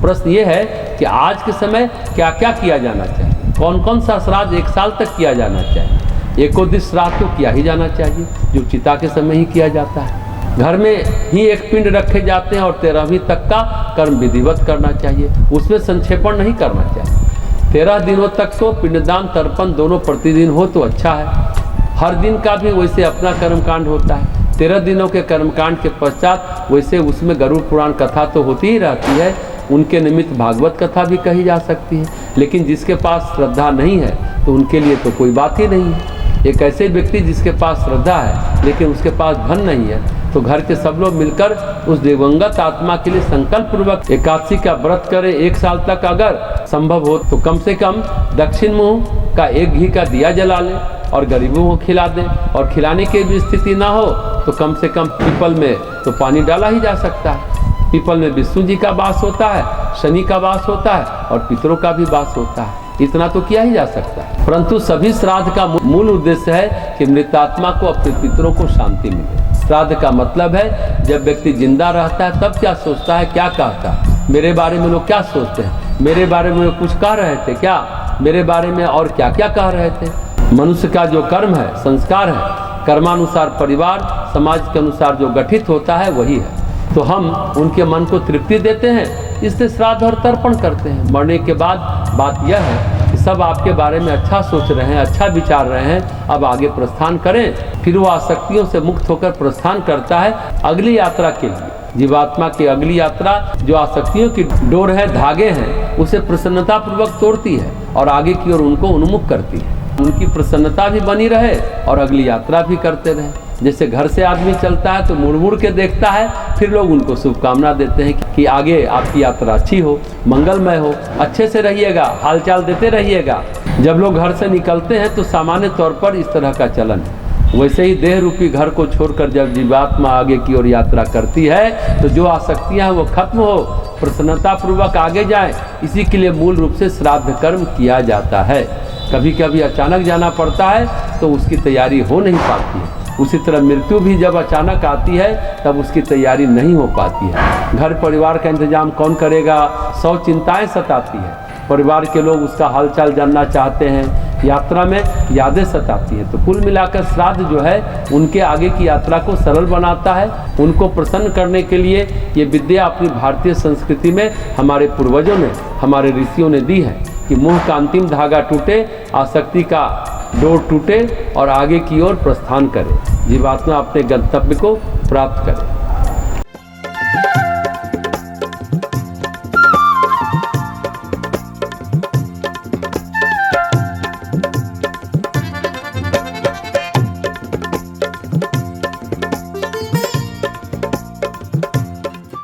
प्रश्न ये है कि आज के समय क्या क्या किया जाना चाहिए, कौन कौन सा श्राद्ध 1 साल तक किया जाना चाहिए। एकोदिश श्राद्ध तो किया ही जाना चाहिए, जो चिता के समय ही किया जाता है। घर में ही एक पिंड रखे जाते हैं और 13वीं तक का कर्म विधिवत करना चाहिए, उसमें संक्षेपण नहीं करना चाहिए। 13 दिनों तक तो पिंडदान तर्पण दोनों प्रतिदिन हो तो अच्छा है। हर दिन का भी वैसे अपना कर्मकांड होता है। 13 दिनों के कर्मकांड के पश्चात वैसे उसमें गरुड़ पुराण कथा तो होती ही रहती है, उनके निमित्त भागवत कथा भी कही जा सकती है। लेकिन जिसके पास श्रद्धा नहीं है तो उनके लिए तो कोई बात ही नहीं है। एक ऐसे व्यक्ति जिसके पास श्रद्धा है लेकिन उसके पास धन नहीं है, तो घर के सब लोग मिलकर उस दिवंगत आत्मा के लिए संकल्प पूर्वक एकादशी का व्रत करें। 1 साल तक अगर संभव हो तो कम से कम दक्षिण मुंह का 1 घी का दिया जला लें और गरीबों को खिला दें। और खिलाने की भी स्थिति ना हो तो कम से कम पीपल में तो पानी डाला ही जा सकता है। पीपल में विष्णु जी का वास होता है, शनि का वास होता है और पितरों का भी वास होता है। इतना तो किया ही जा सकता है। परंतु सभी श्राद्ध का मूल उद्देश्य है कि मृतात्मा को अपने पितरों को शांति मिले। श्राद्ध का मतलब है जब व्यक्ति जिंदा रहता है तब क्या सोचता है, क्या कहता है, मेरे बारे में लोग क्या सोचते हैं, मेरे बारे में कुछ कह रहे थे क्या, मेरे बारे में और क्या क्या कह रहे थे। मनुष्य का जो कर्म है, संस्कार है, कर्मानुसार परिवार समाज के अनुसार जो गठित होता है वही है। तो हम उनके मन को तृप्ति देते हैं, इससे श्राद्ध और तर्पण करते हैं। मरने के बाद बात यह है कि सब आपके बारे में अच्छा सोच रहे हैं, अच्छा विचार रहे हैं, अब आगे प्रस्थान करें। फिर वो आसक्तियों से मुक्त होकर प्रस्थान करता है अगली यात्रा के लिए। जीवात्मा की अगली यात्रा जो आसक्तियों की डोर है, धागे हैं, उसे प्रसन्नतापूर्वक तोड़ती है और आगे की ओर उनको उन्मुख करती है। उनकी प्रसन्नता भी बनी रहे और अगली यात्रा भी करते रहे। जैसे घर से आदमी चलता है तो मुड़ मुड़ के देखता है, फिर लोग उनको शुभकामना देते हैं कि आगे आपकी यात्रा अच्छी हो, मंगलमय हो, अच्छे से रहिएगा, हालचाल देते रहिएगा। जब लोग घर से निकलते हैं तो सामान्य तौर पर इस तरह का चलन है। वैसे ही देह रूपी घर को छोड़कर जब जीवात्मा आगे की ओर यात्रा करती है तो जो आसक्तियां वो खत्म हो, प्रसन्नता पूर्वक आगे जाए, इसी के लिए मूल रूप से श्राद्ध कर्म किया जाता है। कभी कभी अचानक जाना पड़ता है तो उसकी तैयारी हो नहीं पाती है। उसी तरह मृत्यु भी जब अचानक आती है तब उसकी तैयारी नहीं हो पाती है। घर परिवार का इंतजाम कौन करेगा, 100 चिंताएं सताती है। परिवार के लोग उसका हालचाल जानना चाहते हैं, यात्रा में यादें सताती हैं। तो कुल मिलाकर श्राद्ध जो है उनके आगे की यात्रा को सरल बनाता है। उनको प्रसन्न करने के लिए ये विद्या अपनी भारतीय संस्कृति में हमारे पूर्वजों ने, हमारे ऋषियों ने दी है कि मुंह का अंतिम धागा टूटे, आसक्ति का डोर टूटे और आगे की ओर प्रस्थान करे, जीवात्मा अपने गंतव्य को प्राप्त करे।